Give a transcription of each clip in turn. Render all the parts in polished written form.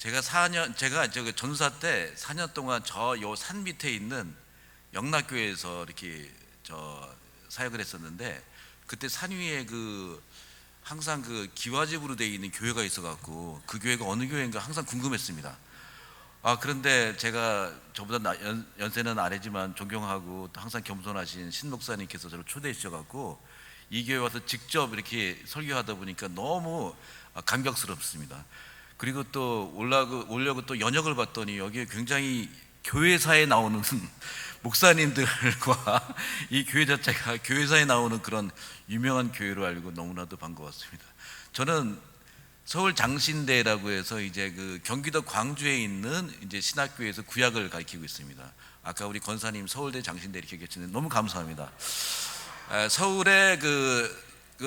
제가 전사 때 4년 동안 저 요 산 밑에 있는 영락교회에서 이렇게 사역을 했었는데, 그때 산 위에 항상 기와집으로 되어 있는 교회가 있어갖고 그 교회가 어느 교회인가 항상 궁금했습니다. 그런데 제가 저보다 연세는 아래지만 존경하고 또 항상 겸손하신 신 목사님께서 저를 초대해 주셔갖고 이 교회 와서 직접 이렇게 설교하다 보니까 너무 감격스럽습니다. 그리고 또 오려고 또 연역을 봤더니 여기에 굉장히 교회사에 나오는 목사님들과 이 교회 자체가 교회사에 나오는 그런 유명한 교회로 알고 너무나도 반가웠습니다. 저는 서울 장신대라고 해서 이제 경기도 광주에 있는 이제 신학교에서 구약을 가르치고 있습니다. 아까 우리 권사님 서울대 장신대 이렇게 계시는데 너무 감사합니다. 서울에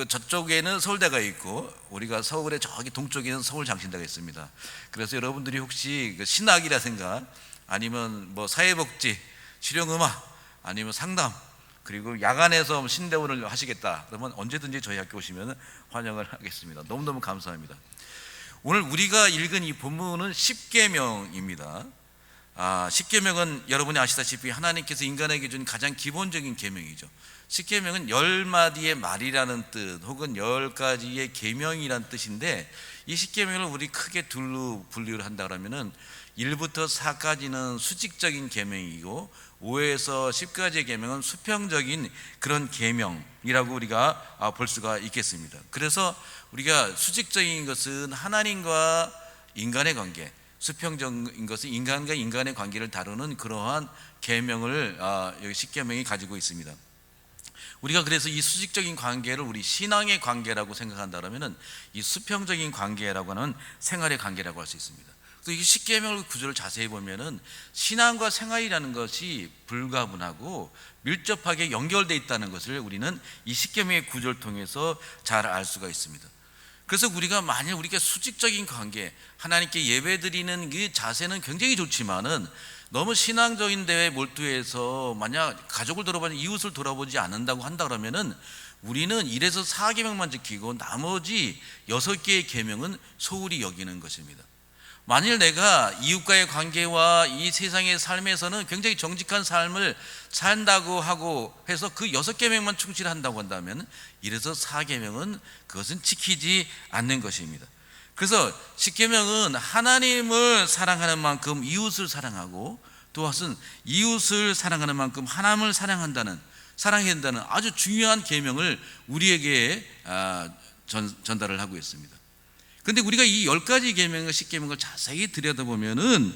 저쪽에는 서울대가 있고 우리가 서울의 저기 동쪽에는 서울 장신대가 있습니다. 그래서 여러분들이 혹시 신학이라든가 아니면 뭐 사회복지, 실용음악 아니면 상담, 그리고 야간에서 신대원을 하시겠다 그러면 언제든지 저희 학교 오시면 환영을 하겠습니다. 너무너무 감사합니다. 오늘 우리가 읽은 이 본문은 십계명입니다. 십계명은 여러분이 아시다시피 하나님께서 인간에게 준 가장 기본적인 계명이죠. 십계명은 10마디의 말이라는 뜻 혹은 10가지의 계명이라는 뜻인데, 이 십계명을 우리 크게 둘로 분류를 한다 그러면은 1부터 4까지는 수직적인 계명이고 5에서 10까지의 계명은 수평적인 그런 계명이라고 우리가 볼 수가 있겠습니다. 그래서 우리가 수직적인 것은 하나님과 인간의 관계, 수평적인 것은 인간과 인간의 관계를 다루는 그러한 계명을 여기 십계명이 가지고 있습니다. 우리가 그래서 이 수직적인 관계를 우리 신앙의 관계라고 생각한다면은 이 수평적인 관계라고 하는 생활의 관계라고 할 수 있습니다. 그래서 이 십계명의 구조를 자세히 보면은 신앙과 생활이라는 것이 불가분하고 밀접하게 연결되어 있다는 것을 우리는 이 십계명의 구조를 통해서 잘 알 수가 있습니다. 그래서 우리가 만약 우리가 수직적인 관계, 하나님께 예배드리는 그 자세는 굉장히 좋지만은 너무 신앙적인 데에 몰두해서 만약 가족을 돌아보지 이웃을 돌아보지 않는다고 한다 그러면은 우리는 1에서 4계명만 지키고 나머지 6개의 계명은 소홀히 여기는 것입니다. 만일 내가 이웃과의 관계와 이 세상의 삶에서는 굉장히 정직한 삶을 산다고 하고 해서 그 6계명만 충실한다고 한다면 1에서 4계명은 그것은 지키지 않는 것입니다. 그래서 십계명은 하나님을 사랑하는 만큼 이웃을 사랑하고 또한 이웃을 사랑하는 만큼 하나님을 사랑해야 된다는 아주 중요한 계명을 우리에게 전달을 하고 있습니다. 그런데 우리가 이 10가지 계명과 십계명을 자세히 들여다보면은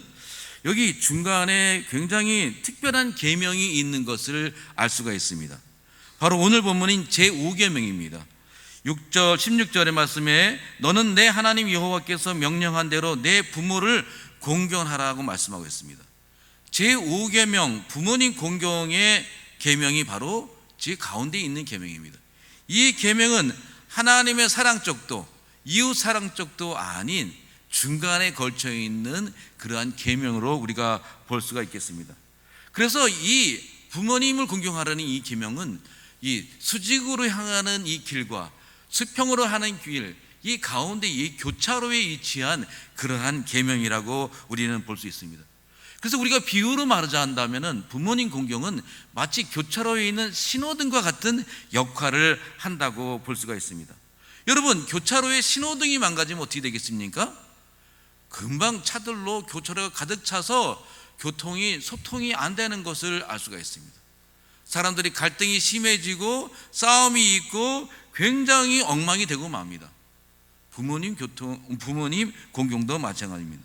여기 중간에 굉장히 특별한 계명이 있는 것을 알 수가 있습니다. 바로 오늘 본문인 제5계명입니다. 6절 16절의 말씀에 너는 내 하나님 여호와께서 명령한 대로 내 부모를 공경하라고 말씀하고 있습니다. 제5계명 부모님 공경의 계명이 바로 제 가운데 있는 계명입니다. 이 계명은 하나님의 사랑 쪽도 이웃 사랑 쪽도 아닌 중간에 걸쳐 있는 그러한 계명으로 우리가 볼 수가 있겠습니다. 그래서 이 부모님을 공경하라는 이 계명은 이 수직으로 향하는 이 길과 수평으로 하는 길, 이 가운데 이 교차로에 위치한 그러한 계명이라고 우리는 볼 수 있습니다. 그래서 우리가 비유로 말하자면은 부모님 공경은 마치 교차로에 있는 신호등과 같은 역할을 한다고 볼 수가 있습니다. 여러분, 교차로에 신호등이 망가지면 어떻게 되겠습니까? 금방 차들로 교차로가 가득 차서 소통이 안 되는 것을 알 수가 있습니다. 사람들이 갈등이 심해지고 싸움이 있고 굉장히 엉망이 되고 맙니다. 부모님 공경도 마찬가지입니다.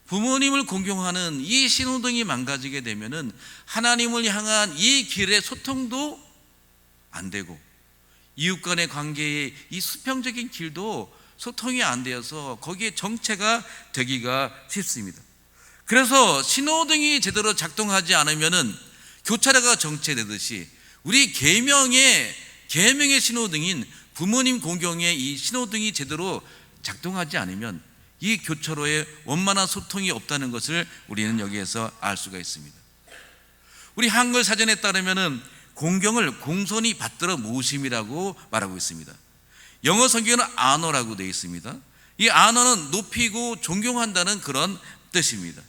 부모님을 공경하는 이 신호등이 망가지게 되면은 하나님을 향한 이 길의 소통도 안 되고 이웃 간의 관계의 이 수평적인 길도 소통이 안 되어서 거기에 정체가 되기가 쉽습니다. 그래서 신호등이 제대로 작동하지 않으면은 교차로가 정체되듯이 우리 계명의 신호등인 부모님 공경의 이 신호등이 제대로 작동하지 않으면 이 교차로에 원만한 소통이 없다는 것을 우리는 여기에서 알 수가 있습니다. 우리 한글 사전에 따르면은 공경을 공손히 받들어 모심이라고 말하고 있습니다. 영어 성경은 honor라고 되어 있습니다. 이 안어는 높이고 존경한다는 그런 뜻입니다.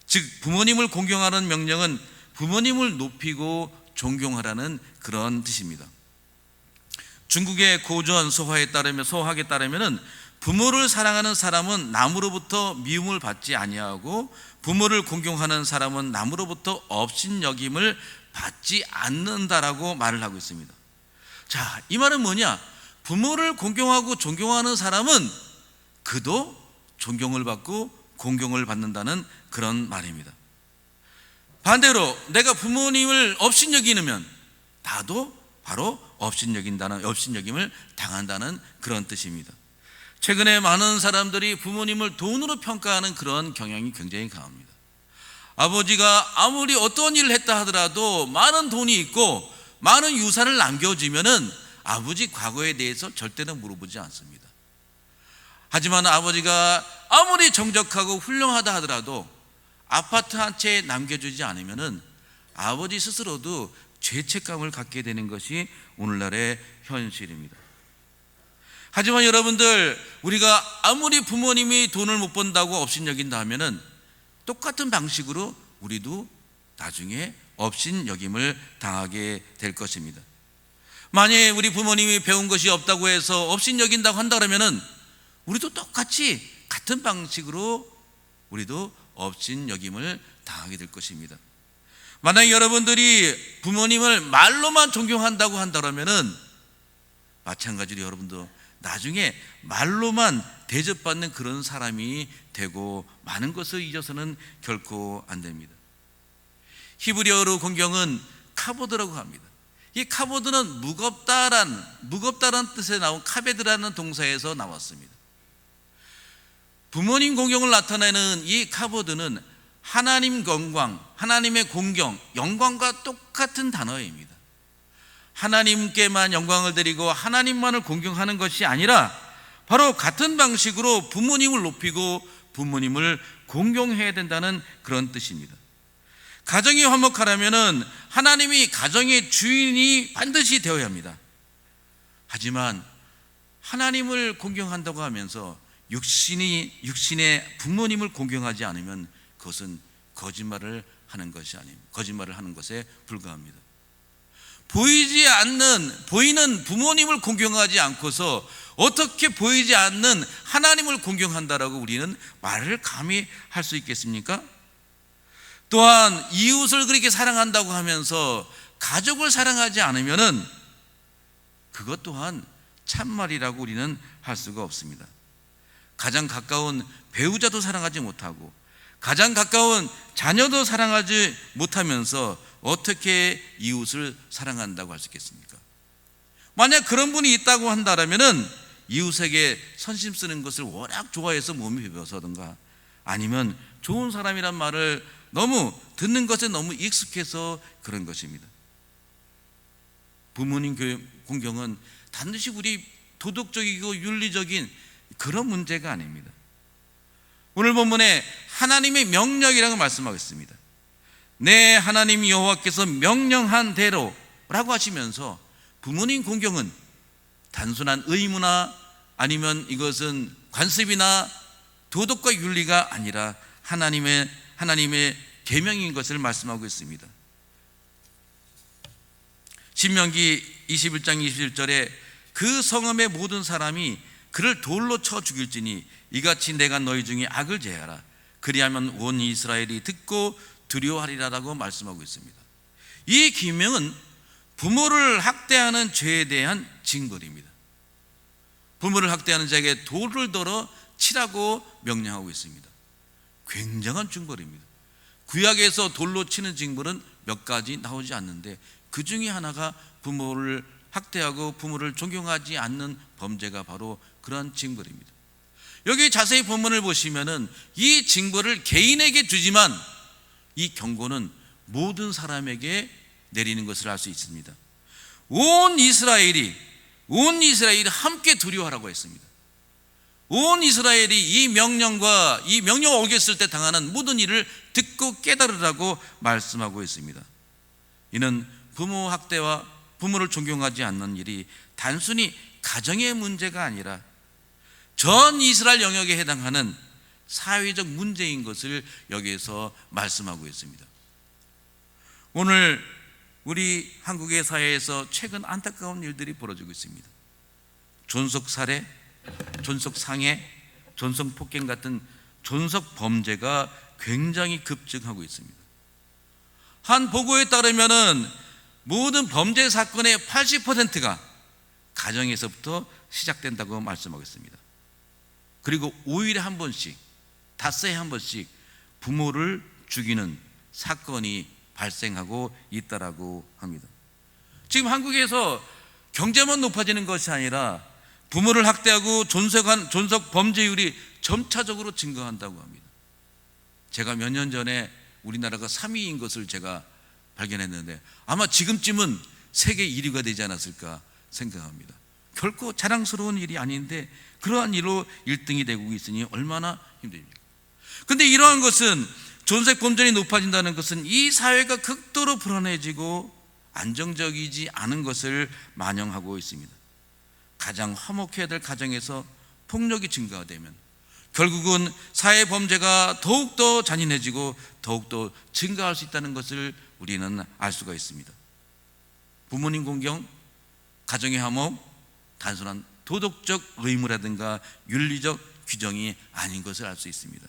즉 부모님을 공경하는 명령은 부모님을 높이고 존경하라는 그런 뜻입니다. 중국의 고전 소학에 따르면 부모를 사랑하는 사람은 남으로부터 미움을 받지 아니하고 부모를 공경하는 사람은 남으로부터 업신여김을 받지 않는다라고 말을 하고 있습니다. 자, 이 말은 뭐냐? 부모를 공경하고 존경하는 사람은 그도 존경을 받고 공경을 받는다는 그런 말입니다. 반대로 내가 부모님을 업신여기면 나도 바로 업신여김을 당한다는 그런 뜻입니다. 최근에 많은 사람들이 부모님을 돈으로 평가하는 그런 경향이 굉장히 강합니다. 아버지가 아무리 어떤 일을 했다 하더라도 많은 돈이 있고 많은 유산을 남겨주면은 아버지 과거에 대해서 절대로 물어보지 않습니다. 하지만 아버지가 아무리 정적하고 훌륭하다 하더라도 아파트 한 채 남겨주지 않으면은 아버지 스스로도 죄책감을 갖게 되는 것이 오늘날의 현실입니다. 하지만 여러분들, 우리가 아무리 부모님이 돈을 못 번다고 업신여긴다 하면은 똑같은 방식으로 우리도 나중에 업신여김을 당하게 될 것입니다. 만약에 우리 부모님이 배운 것이 없다고 해서 업신여긴다고 한다 그러면은 우리도 똑같이 같은 방식으로 우리도 업신여김을 당하게 될 것입니다. 만약에 여러분들이 부모님을 말로만 존경한다고 한다 그러면은 마찬가지로 여러분도 나중에 말로만 대접받는 그런 사람이 되고 많은 것을 잊어서는 결코 안 됩니다. 히브리어로 공경은 카보드라고 합니다. 이 카보드는 무겁다란 뜻에 나온 카베드라는 동사에서 나왔습니다. 부모님 공경을 나타내는 이 카보드는 하나님 영광, 하나님의 공경, 영광과 똑같은 단어입니다. 하나님께만 영광을 드리고 하나님만을 공경하는 것이 아니라 바로 같은 방식으로 부모님을 높이고 부모님을 공경해야 된다는 그런 뜻입니다. 가정이 화목하려면 하나님이 가정의 주인이 반드시 되어야 합니다. 하지만 하나님을 공경한다고 하면서 육신의 부모님을 공경하지 않으면 그것은 거짓말을 하는 것에 불과합니다. 보이는 부모님을 공경하지 않고서 어떻게 보이지 않는 하나님을 공경한다라고 우리는 말을 감히 할 수 있겠습니까? 또한 이웃을 그렇게 사랑한다고 하면서 가족을 사랑하지 않으면은 그것 또한 참말이라고 우리는 할 수가 없습니다. 가장 가까운 배우자도 사랑하지 못하고 가장 가까운 자녀도 사랑하지 못하면서 어떻게 이웃을 사랑한다고 할 수 있겠습니까? 만약 그런 분이 있다고 한다면은 이웃에게 선심 쓰는 것을 워낙 좋아해서 몸이 배워서든가 아니면 좋은 사람이란 말을 너무 듣는 것에 너무 익숙해서 그런 것입니다. 부모님 공경은 반드시 우리 도덕적이고 윤리적인 그런 문제가 아닙니다. 오늘 본문에 하나님의 명령이라고 말씀하고 있습니다. 내 하나님 여호와께서 명령한 대로 라고 하시면서 부모님 공경은 단순한 의무나 아니면 이것은 관습이나 도덕과 윤리가 아니라 하나님의 계명인 것을 말씀하고 있습니다. 신명기 21장 21절에 그 성읍의 모든 사람이 그를 돌로 쳐 죽일지니 이같이 내가 너희 중에 악을 제하라. 그리하면 온 이스라엘이 듣고 두려워하리라라고 말씀하고 있습니다. 이 계명은 부모를 학대하는 죄에 대한 징벌입니다. 부모를 학대하는 자에게 돌을 들어 치라고 명령하고 있습니다. 굉장한 징벌입니다. 구약에서 돌로 치는 징벌은 몇 가지 나오지 않는데 그 중에 하나가 부모를 학대하고 부모를 존경하지 않는 범죄가 바로 그런 징벌입니다. 여기 자세히 본문을 보시면은 이 징벌을 개인에게 주지만 이 경고는 모든 사람에게 내리는 것을 알 수 있습니다. 온 이스라엘이 함께 두려워하라고 했습니다. 온 이스라엘이 이 명령을 어겼을 때 당하는 모든 일을 듣고 깨달으라고 말씀하고 있습니다. 이는 부모 학대와 부모를 존경하지 않는 일이 단순히 가정의 문제가 아니라 전 이스라엘 영역에 해당하는 사회적 문제인 것을 여기에서 말씀하고 있습니다. 오늘 우리 한국의 사회에서 최근 안타까운 일들이 벌어지고 있습니다. 존속 살해, 존속 상해, 존속 폭행 같은 존속 범죄가 굉장히 급증하고 있습니다. 한 보고에 따르면은 모든 범죄 사건의 80%가 가정에서부터 시작된다고 말씀하고 있습니다. 그리고 5일에 한 번씩, 닷새에 한 번씩 부모를 죽이는 사건이 발생하고 있다라고 합니다. 지금 한국에서 경제만 높아지는 것이 아니라 부모를 학대하고 존속 범죄율이 점차적으로 증가한다고 합니다. 제가 몇 년 전에 우리나라가 3위인 것을 제가 발견했는데 아마 지금쯤은 세계 1위가 되지 않았을까 생각합니다. 결코 자랑스러운 일이 아닌데 그러한 일로 1등이 되고 있으니 얼마나 힘듭니까? 그런데 이러한 것은 존속 범죄이 높아진다는 것은 이 사회가 극도로 불안해지고 안정적이지 않은 것을 반영하고 있습니다. 가장 화목해야 될 가정에서 폭력이 증가되면 결국은 사회 범죄가 더욱더 잔인해지고 더욱더 증가할 수 있다는 것을 우리는 알 수가 있습니다. 부모님 공경, 가정의 화목, 단순한 도덕적 의무라든가 윤리적 규정이 아닌 것을 알 수 있습니다.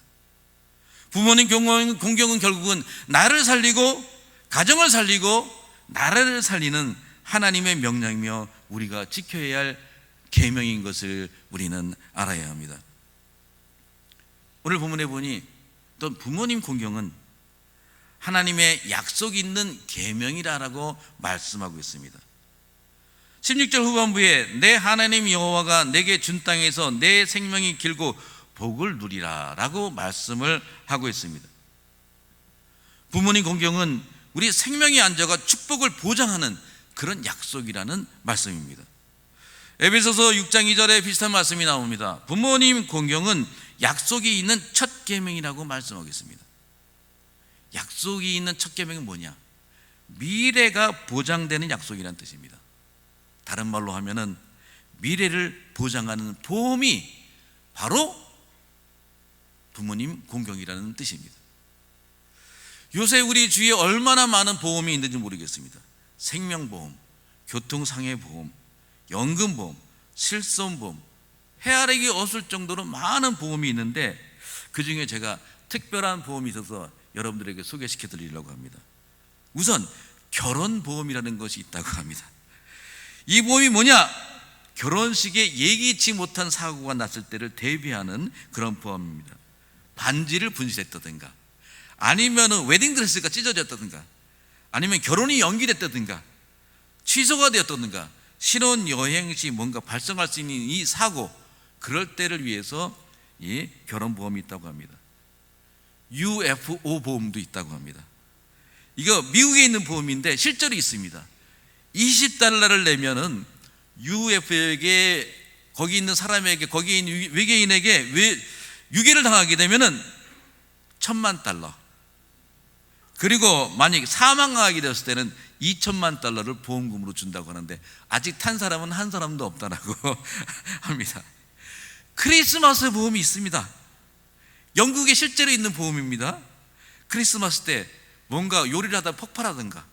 부모님 공경은 결국은 나를 살리고 가정을 살리고 나라를 살리는 하나님의 명령이며 우리가 지켜야 할 계명인 것을 우리는 알아야 합니다. 오늘 본문에 보니 또 부모님 공경은 하나님의 약속이 있는 계명이라고 말씀하고 있습니다. 16절 후반부에 내 하나님 여호와가 내게 준 땅에서 내 생명이 길고 복을 누리라 라고 말씀을 하고 있습니다. 부모님 공경은 우리 생명의 안전과 축복을 보장하는 그런 약속이라는 말씀입니다. 에베소서 6장 2절에 비슷한 말씀이 나옵니다. 부모님 공경은 약속이 있는 첫 계명이라고 말씀하겠습니다. 약속이 있는 첫 계명이 뭐냐? 미래가 보장되는 약속이라는 뜻입니다. 다른 말로 하면은 미래를 보장하는 보험이 바로 부모님 공경이라는 뜻입니다. 요새 우리 주위에 얼마나 많은 보험이 있는지 모르겠습니다. 생명보험, 교통상해보험, 연금보험, 실손보험, 헤아리기 없을 정도로 많은 보험이 있는데 그 중에 제가 특별한 보험이 있어서 여러분들에게 소개시켜 드리려고 합니다. 우선 결혼보험이라는 것이 있다고 합니다. 이 보험이 뭐냐? 결혼식에 예기치 못한 사고가 났을 때를 대비하는 그런 보험입니다. 반지를 분실했다든가 아니면 웨딩드레스가 찢어졌다든가 아니면 결혼이 연기됐다든가 취소가 되었다든가 신혼여행 시 뭔가 발생할 수 있는 이 사고, 그럴 때를 위해서 이 결혼보험이 있다고 합니다. UFO 보험도 있다고 합니다. 이거 미국에 있는 보험인데 실제로 있습니다. $20를 내면은 UFO에게 거기 있는 사람에게 거기 있는 외계인에게 유괴를 당하게 되면은 $10,000, 그리고 만약에 사망하게 되었을 때는 $20,000를 보험금으로 준다고 하는데 아직 탄 사람은 한 사람도 없다라고 합니다. 크리스마스 보험이 있습니다. 영국에 실제로 있는 보험입니다. 크리스마스 때 뭔가 요리를 하다 폭발하든가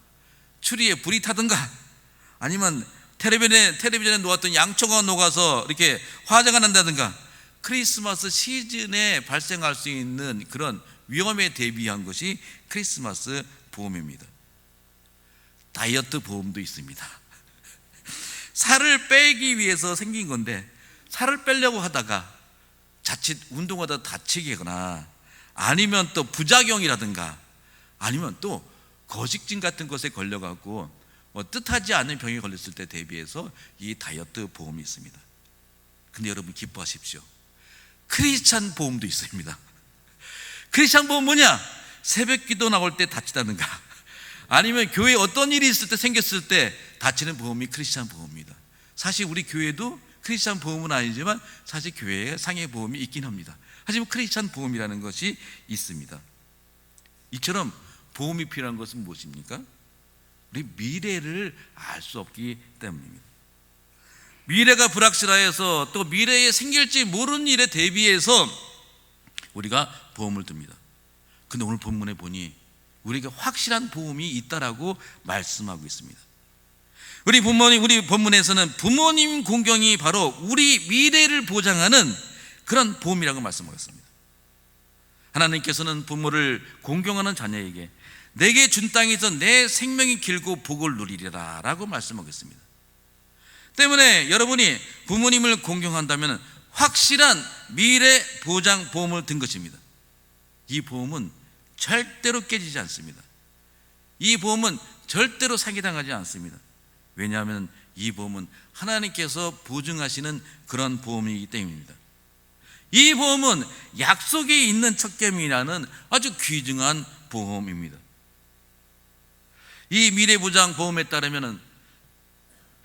추리에 불이 타든가 아니면 텔레비전에 놓았던 양초가 녹아서 이렇게 화재가 난다든가 크리스마스 시즌에 발생할 수 있는 그런 위험에 대비한 것이 크리스마스 보험입니다. 다이어트 보험도 있습니다. 살을 빼기 위해서 생긴 건데 살을 빼려고 하다가 자칫 운동하다 다치거나 아니면 또 부작용이라든가 아니면 또 거식증 같은 것에 걸려갖고 뜻하지 않은 병에 걸렸을 때 대비해서 이 다이어트 보험이 있습니다. 근데 여러분 기뻐하십시오. 크리스찬 보험도 있습니다. 크리스찬 보험 뭐냐? 새벽 기도 나올 때 다치다든가 아니면 교회에 어떤 일이 있을 때 생겼을 때 다치는 보험이 크리스찬 보험입니다. 사실 우리 교회도 크리스찬 보험은 아니지만 사실 교회에 상해 보험이 있긴 합니다. 하지만 크리스찬 보험이라는 것이 있습니다. 이처럼 보험이 필요한 것은 무엇입니까? 우리 미래를 알 수 없기 때문입니다. 미래가 불확실하여서 또 미래에 생길지 모르는 일에 대비해서 우리가 보험을 듭니다. 근데 오늘 본문에 보니 우리에게 확실한 보험이 있다라고 말씀하고 있습니다. 우리 본문에서는 부모님 공경이 바로 우리 미래를 보장하는 그런 보험이라고 말씀하셨습니다. 하나님께서는 부모를 공경하는 자녀에게 내게 준 땅에서 내 생명이 길고 복을 누리리라 라고 말씀하겠습니다. 때문에 여러분이 부모님을 공경한다면 확실한 미래 보장 보험을 든 것입니다. 이 보험은 절대로 깨지지 않습니다. 이 보험은 절대로 사기당하지 않습니다. 왜냐하면 이 보험은 하나님께서 보증하시는 그런 보험이기 때문입니다. 이 보험은 약속에 있는 척결이라는 아주 귀중한 보험입니다. 이 미래보장 보험에 따르면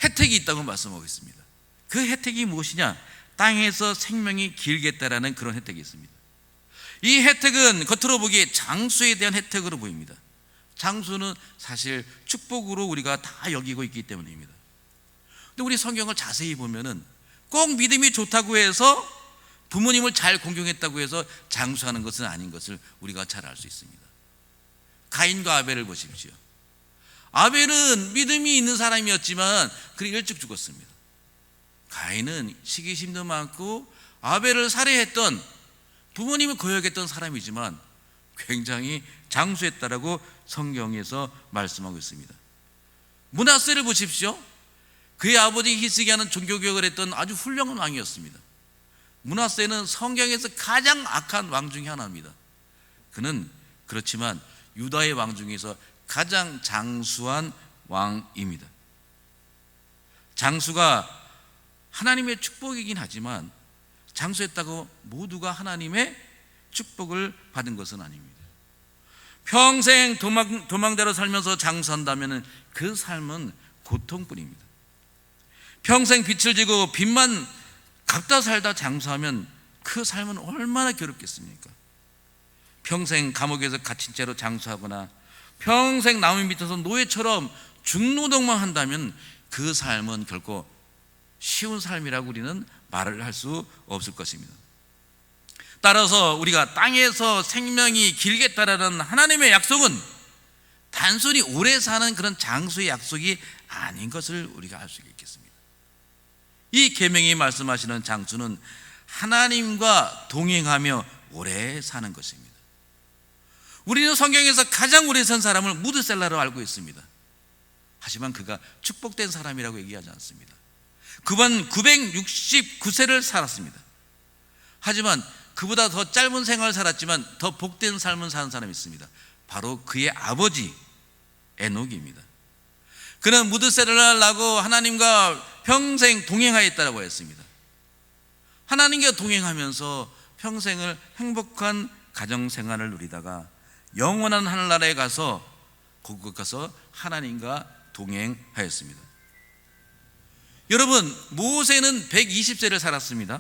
혜택이 있다고 말씀하고 있습니다. 그 혜택이 무엇이냐? 땅에서 생명이 길겠다라는 그런 혜택이 있습니다. 이 혜택은 겉으로 보기에 장수에 대한 혜택으로 보입니다. 장수는 사실 축복으로 우리가 다 여기고 있기 때문입니다. 근데 우리 성경을 자세히 보면은 꼭 믿음이 좋다고 해서 부모님을 잘 공경했다고 해서 장수하는 것은 아닌 것을 우리가 잘 알 수 있습니다. 가인과 아벨을 보십시오. 아벨은 믿음이 있는 사람이었지만 그리 일찍 죽었습니다. 가인은 시기심도 많고 아벨을 살해했던, 부모님을 거역했던 사람이지만 굉장히 장수했다라고 성경에서 말씀하고 있습니다. 므낫세를 보십시오. 그의 아버지 히스기야는 종교개혁을 했던 아주 훌륭한 왕이었습니다. 므낫세는 성경에서 가장 악한 왕 중에 하나입니다. 그는 그렇지만 유다의 왕 중에서 가장 장수한 왕입니다. 장수가 하나님의 축복이긴 하지만 장수했다고 모두가 하나님의 축복을 받은 것은 아닙니다. 평생 도망자로 살면서 장수한다면 그 삶은 고통뿐입니다. 평생 빚을 지고 빚만 갚다 살다 장수하면 그 삶은 얼마나 괴롭겠습니까? 평생 감옥에서 갇힌 채로 장수하거나 평생 나무 밑에서 노예처럼 중노동만 한다면 그 삶은 결코 쉬운 삶이라고 우리는 말을 할 수 없을 것입니다. 따라서 우리가 땅에서 생명이 길겠다라는 하나님의 약속은 단순히 오래 사는 그런 장수의 약속이 아닌 것을 우리가 알 수 있겠습니다. 이 계명이 말씀하시는 장수는 하나님과 동행하며 오래 사는 것입니다. 우리는 성경에서 가장 오래 산 사람을 무드셀라로 알고 있습니다. 하지만 그가 축복된 사람이라고 얘기하지 않습니다. 그만 969세를 살았습니다. 하지만 그보다 더 짧은 생활을 살았지만 더 복된 삶을 사는 사람이 있습니다. 바로 그의 아버지 에녹입니다. 그는 무드셀라를 낳고 하나님과 평생 동행하였다고 했습니다. 하나님과 동행하면서 평생을 행복한 가정생활을 누리다가 영원한 하늘나라에 가서 거기 가서 하나님과 동행하였습니다. 여러분, 모세는 120세를 살았습니다.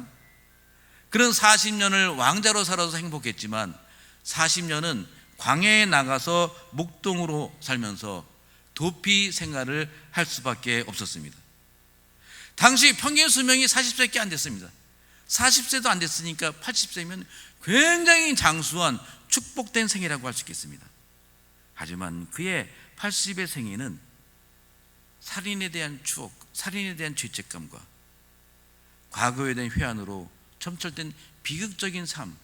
그는 40년을 왕자로 살아서 행복했지만 40년은 광야에 나가서 목동으로 살면서 도피 생활을 할 수밖에 없었습니다. 당시 평균 수명이 40세밖에 안 됐습니다. 40세도 안 됐으니까 80세면 굉장히 장수한 축복된 생애라고 할 수 있겠습니다. 하지만 그의 80의 생애는 살인에 대한 추억, 살인에 대한 죄책감과 과거에 대한 회한으로 점철된 비극적인 삶,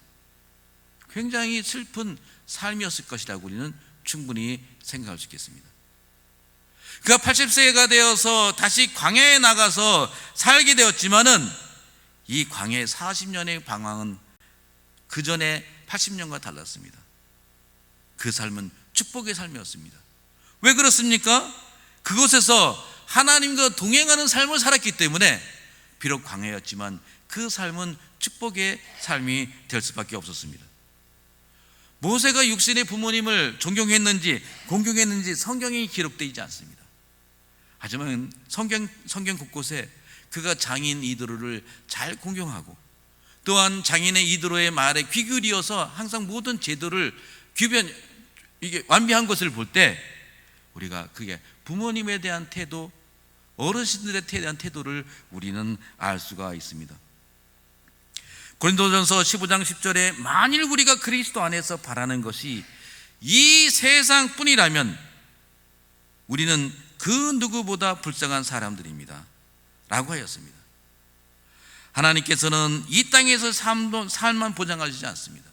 굉장히 슬픈 삶이었을 것이라고 우리는 충분히 생각할 수 있겠습니다. 그가 80세가 되어서 다시 광야에 나가서 살게 되었지만은 이 광야의 40년의 방황은 그 전에 80년과 달랐습니다. 그 삶은 축복의 삶이었습니다. 왜 그렇습니까? 그곳에서 하나님과 동행하는 삶을 살았기 때문에 비록 광야였지만 그 삶은 축복의 삶이 될 수밖에 없었습니다. 모세가 육신의 부모님을 존경했는지 공경했는지 성경에 기록되어 있지 않습니다. 하지만 성경 곳곳에 그가 장인 이드로를 잘 공경하고 또한 장인의 이드로의 말에 귀 기울여서 항상 모든 제도를 이게 완비한 것을 볼 때 우리가 그게 부모님에 대한 태도, 어르신들에 대한 태도를 우리는 알 수가 있습니다. 고린도전서 15장 10절에 만일 우리가 그리스도 안에서 바라는 것이 이 세상뿐이라면 우리는 그 누구보다 불쌍한 사람들입니다 라고 하였습니다. 하나님께서는 이 땅에서 삶만 보장하시지 않습니다.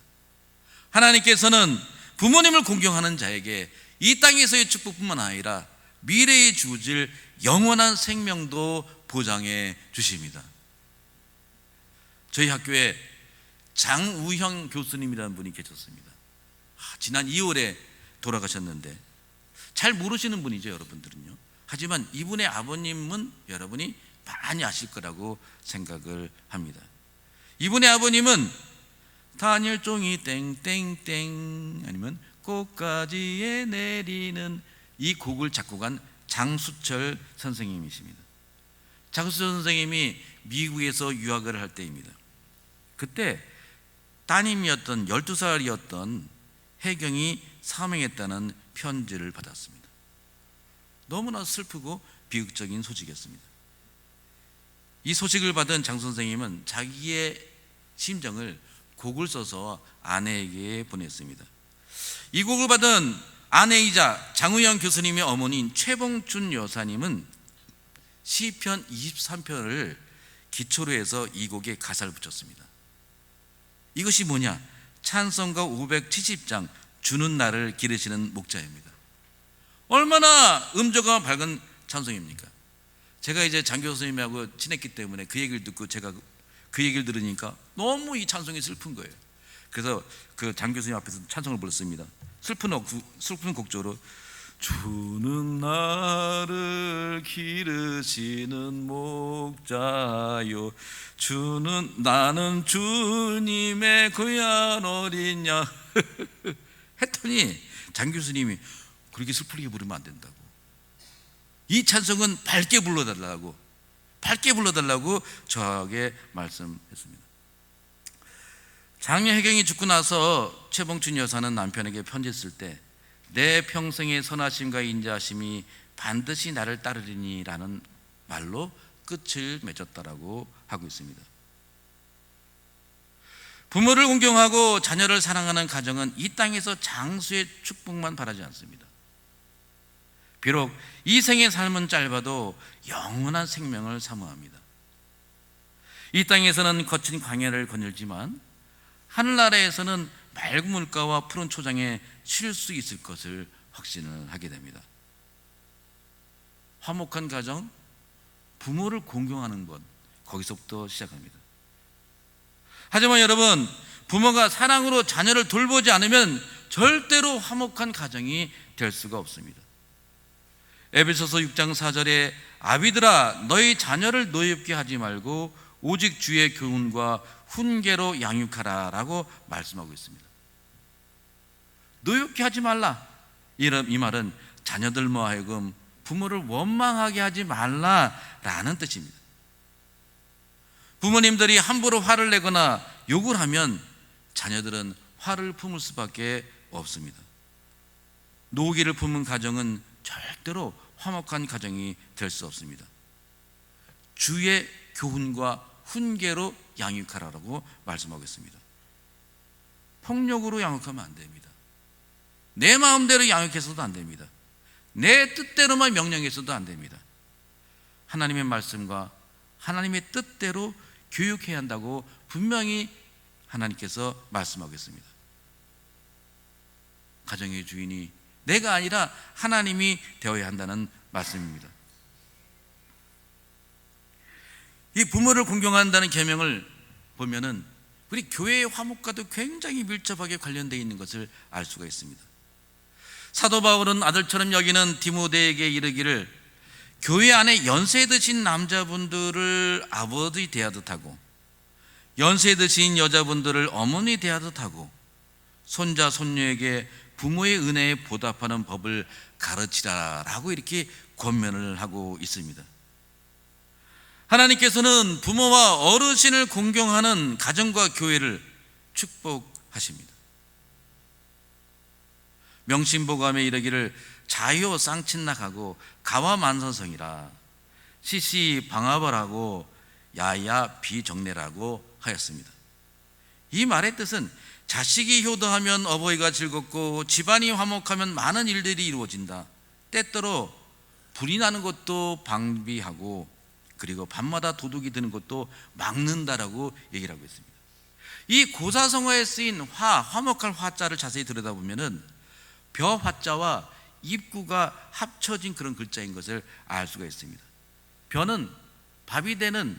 하나님께서는 부모님을 공경하는 자에게 이 땅에서의 축복뿐만 아니라 미래에 주어질 영원한 생명도 보장해 주십니다. 저희 학교에 장우형 교수님이라는 분이 계셨습니다. 지난 2월에 돌아가셨는데 잘 모르시는 분이죠, 여러분들은요. 하지만 이분의 아버님은 여러분이 많이 아실 거라고 생각을 합니다. 이분의 아버님은 단열종이 땡땡땡 아니면 꽃가지에 내리는 이 곡을 작곡한 장수철 선생님이십니다. 장수철 선생님이 미국에서 유학을 할 때입니다. 그때 따님이었던 12살이었던 혜경이 사망했다는 편지를 받았습니다. 너무나 슬프고 비극적인 소식이었습니다. 이 소식을 받은 장 선생님은 자기의 심정을 곡을 써서 아내에게 보냈습니다. 이 곡을 받은 아내이자 장우영 교수님의 어머니인 최봉춘 여사님은 시편 23편을 기초로 해서 이 곡에 가사를 붙였습니다. 이것이 뭐냐? 찬송가 570장 주는 나를 기르시는 목자입니다. 얼마나 음조가 밝은 찬송입니까? 제가 이제 장 교수님하고 친했기 때문에 그 얘기를 듣고 제가 그 얘기를 들으니까 너무 이 찬송이 슬픈 거예요. 그래서 그 장 교수님 앞에서 찬송을 불렀습니다. 슬픈 곡조로 주는 나를 기르시는 목자요 나는 주님의 귀한 어린 양 했더니 장 교수님이 그렇게 슬프게 부르면 안 된다고, 이 찬송은 밝게 불러달라고 저에게 말씀했습니다. 장녀 혜경이 죽고 나서 최봉춘 여사는 남편에게 편지 쓸 때 내 평생의 선하심과 인자하심이 반드시 나를 따르리니 라는 말로 끝을 맺었다라고 하고 있습니다. 부모를 공경하고 자녀를 사랑하는 가정은 이 땅에서 장수의 축복만 바라지 않습니다. 비록 이 생의 삶은 짧아도 영원한 생명을 사모합니다. 이 땅에서는 거친 광야를 거닐지만 하늘나라에서는 맑은 물가와 푸른 초장에 쉴 수 있을 것을 확신을 하게 됩니다. 화목한 가정, 부모를 공경하는 것, 거기서부터 시작합니다. 하지만 여러분, 부모가 사랑으로 자녀를 돌보지 않으면 절대로 화목한 가정이 될 수가 없습니다. 에베소서 6장 4절에 아비들아 너희 자녀를 노엽게 하지 말고 오직 주의 교훈과 훈계로 양육하라 라고 말씀하고 있습니다. 노엽게 하지 말라, 이 말은 자녀들로 하여금 부모를 원망하게 하지 말라라는 뜻입니다. 부모님들이 함부로 화를 내거나 욕을 하면 자녀들은 화를 품을 수밖에 없습니다. 노기를 품은 가정은 절대로 화목한 가정이 될 수 없습니다. 주의 교훈과 훈계로 양육하라고 말씀하고 있습니다. 폭력으로 양육하면 안 됩니다. 내 마음대로 양육해서도 안 됩니다. 내 뜻대로만 명령해서도 안 됩니다. 하나님의 말씀과 하나님의 뜻대로 교육해야 한다고 분명히 하나님께서 말씀하고 있습니다. 가정의 주인이 내가 아니라 하나님이 되어야 한다는 말씀입니다. 이 부모를 공경한다는 계명을 보면은 우리 교회의 화목과도 굉장히 밀접하게 관련되어 있는 것을 알 수가 있습니다. 사도 바울은 아들처럼 여기는 디모데에게 이르기를 교회 안에 연세 드신 남자분들을 아버지 대하듯 하고 연세 드신 여자분들을 어머니 대하듯 하고 손자 손녀에게 부모의 은혜에 보답하는 법을 가르치라라고 이렇게 권면을 하고 있습니다. 하나님께서는 부모와 어르신을 공경하는 가정과 교회를 축복하십니다. 명심보감에 이르기를 자요 쌍친낙하고 가와 만선성이라 시시 방압을하고 야야 비정례라고 하였습니다. 이 말의 뜻은 자식이 효도하면 어버이가 즐겁고 집안이 화목하면 많은 일들이 이루어진다. 때때로 불이 나는 것도 방비하고 그리고 밤마다 도둑이 드는 것도 막는다라고 얘기를 하고 있습니다. 이 고사성어에 쓰인 화목할 화자를 자세히 들여다보면은 벼 화자와 입구가 합쳐진 그런 글자인 것을 알 수가 있습니다. 벼는 밥이 되는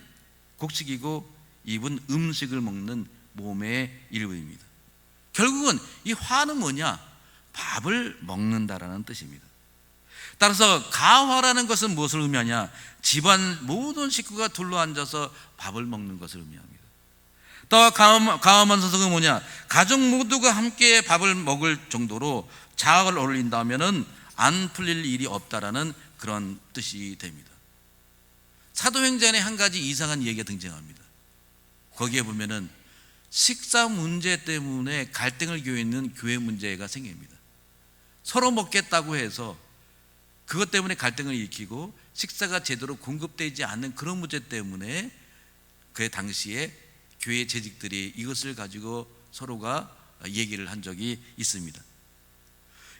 곡식이고 입은 음식을 먹는 몸의 일부입니다. 결국은 이 화는 뭐냐? 밥을 먹는다라는 뜻입니다. 따라서 가화라는 것은 무엇을 의미하냐? 집안 모든 식구가 둘러앉아서 밥을 먹는 것을 의미합니다. 또 가화만 선성은 뭐냐? 가족 모두가 함께 밥을 먹을 정도로 자학을 어울린다면은 안 풀릴 일이 없다라는 그런 뜻이 됩니다. 사도행전에 한 가지 이상한 얘기가 등장합니다. 거기에 보면은 식사 문제 때문에 갈등을 겪는 교회 문제가 생깁니다. 서로 먹겠다고 해서 그것 때문에 갈등을 일으키고 식사가 제대로 공급되지 않는 그런 문제 때문에 그 당시에 교회 재직들이 이것을 가지고 서로가 얘기를 한 적이 있습니다.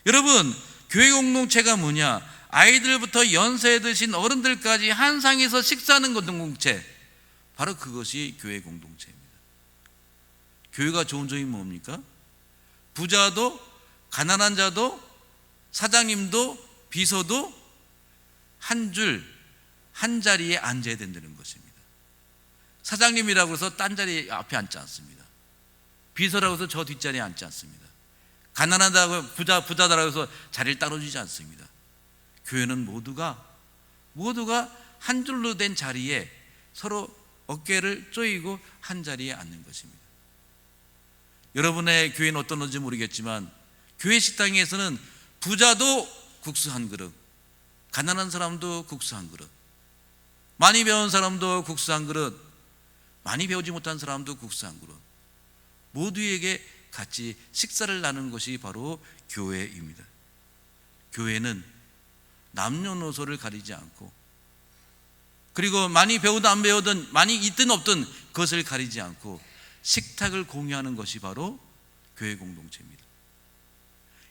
여러분, 교회 공동체가 뭐냐? 아이들부터 연세 드신 어른들까지 한 상에서 식사하는 공동체, 바로 그것이 교회 공동체입니다. 교회가 좋은 점이 뭡니까? 부자도 가난한 자도 사장님도 비서도 한 줄 한 자리에 앉아야 된다는 것입니다. 사장님이라고 해서 딴 자리 앞에 앉지 않습니다. 비서라고 해서 저 뒷자리에 앉지 않습니다. 가난하다고 부자다라고 해서 자리를 따로 주지 않습니다. 교회는 모두가 한 줄로 된 자리에 서로 어깨를 조이고 한 자리에 앉는 것입니다. 여러분의 교회는 어떤지 모르겠지만 교회 식당에서는 부자도 국수 한 그릇, 가난한 사람도 국수 한 그릇, 많이 배운 사람도 국수 한 그릇, 많이 배우지 못한 사람도 국수 한 그릇, 모두에게 같이 식사를 나누는 것이 바로 교회입니다. 교회는 남녀노소를 가리지 않고, 그리고 많이 배우든 안 배우든 많이 있든 없든 그것을 가리지 않고 식탁을 공유하는 것이 바로 교회 공동체입니다.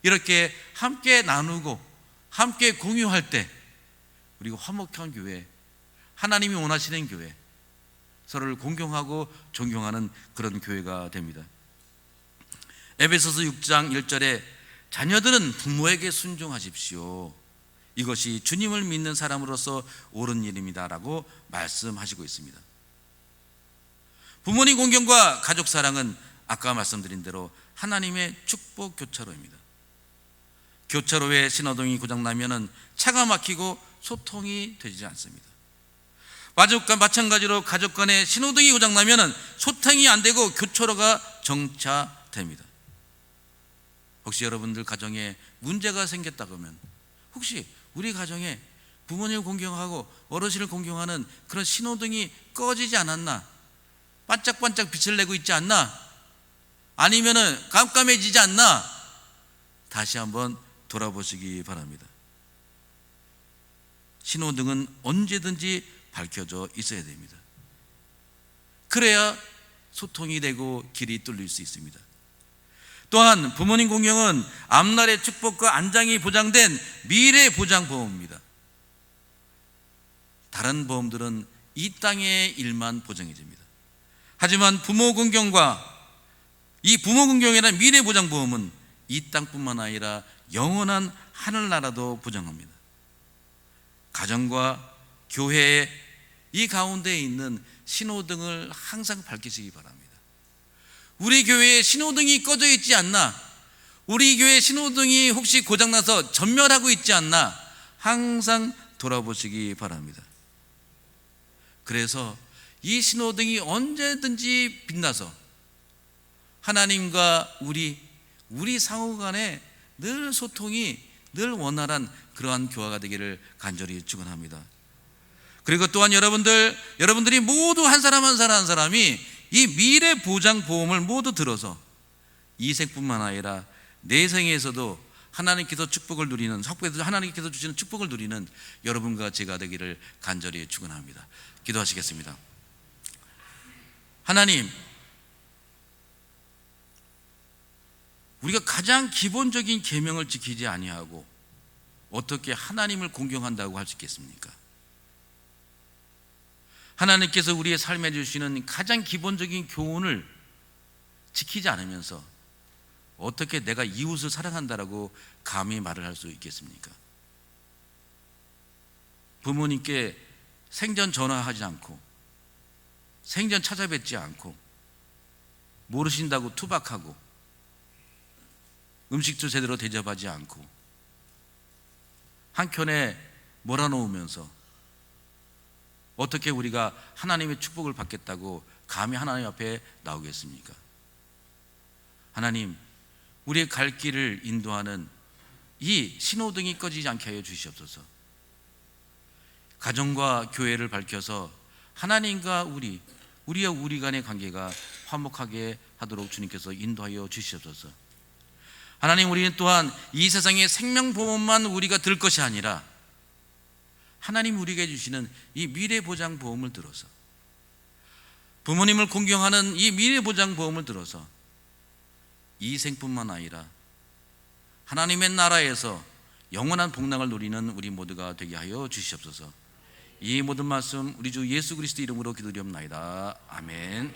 이렇게 함께 나누고 함께 공유할 때 그리고 화목한 교회, 하나님이 원하시는 교회, 서로를 공경하고 존경하는 그런 교회가 됩니다. 에베소서 6장 1절에 자녀들은 부모에게 순종하십시오. 이것이 주님을 믿는 사람으로서 옳은 일입니다 라고 말씀하시고 있습니다. 부모님 공경과 가족 사랑은 아까 말씀드린 대로 하나님의 축복 교차로입니다. 교차로에 신호등이 고장나면 차가 막히고 소통이 되지 않습니다. 마찬가지로 가족 간에 신호등이 고장나면 소통이 안 되고 교차로가 정차됩니다. 혹시 여러분들 가정에 문제가 생겼다 그러면, 혹시 우리 가정에 부모님을 공경하고 어르신을 공경하는 그런 신호등이 꺼지지 않았나? 반짝반짝 빛을 내고 있지 않나? 아니면은 깜깜해지지 않나? 다시 한번 돌아보시기 바랍니다. 신호등은 언제든지 밝혀져 있어야 됩니다. 그래야 소통이 되고 길이 뚫릴 수 있습니다. 또한 부모님 공경은 앞날의 축복과 안장이 보장된 미래 보장 보험입니다. 다른 보험들은 이 땅의 일만 보장해줍니다. 하지만 부모 공경과 이 부모 공경이라는 미래 보장 보험은 이 땅뿐만 아니라 영원한 하늘나라도 보장합니다. 가정과 교회의 이 가운데에 있는 신호등을 항상 밝히시기 바랍니다. 우리 교회에 신호등이 꺼져 있지 않나? 우리 교회 신호등이 혹시 고장나서 전멸하고 있지 않나? 항상 돌아보시기 바랍니다. 그래서 이 신호등이 언제든지 빛나서 하나님과 우리 상호 간에 늘 소통이 늘 원활한 그러한 교화가 되기를 간절히 축원합니다. 그리고 또한 여러분들이 모두 한 사람 한 사람이 이 미래 보장 보험을 모두 들어서 이 생뿐만 아니라 내생에서도 하나님께서 축복을 누리는, 학부에서 하나님께서 주시는 축복을 누리는 여러분과 제가 되기를 간절히 축원합니다. 기도하시겠습니다. 하나님, 우리가 가장 기본적인 계명을 지키지 아니하고 어떻게 하나님을 공경한다고 할 수 있겠습니까? 하나님께서 우리의 삶에 주시는 가장 기본적인 교훈을 지키지 않으면서 어떻게 내가 이웃을 사랑한다라고 감히 말을 할 수 있겠습니까? 부모님께 생전 전화하지 않고 생전 찾아뵙지 않고 모르신다고 투박하고 음식도 제대로 대접하지 않고 한켠에 몰아놓으면서 어떻게 우리가 하나님의 축복을 받겠다고 감히 하나님 앞에 나오겠습니까? 하나님, 우리의 갈 길을 인도하는 이 신호등이 꺼지지 않게 하여 주시옵소서. 가정과 교회를 밝혀서 하나님과 우리와 우리 간의 관계가 화목하게 하도록 주님께서 인도하여 주시옵소서. 하나님, 우리는 또한 이 세상의 생명보험만 우리가 들 것이 아니라 하나님 우리에게 주시는 이 미래보장보험을 들어서, 부모님을 공경하는 이 미래보장보험을 들어서 이 생뿐만 아니라 하나님의 나라에서 영원한 복락을 누리는 우리 모두가 되게 하여 주시옵소서. 이 모든 말씀 우리 주 예수 그리스도 이름으로 기도드리옵나이다. 아멘.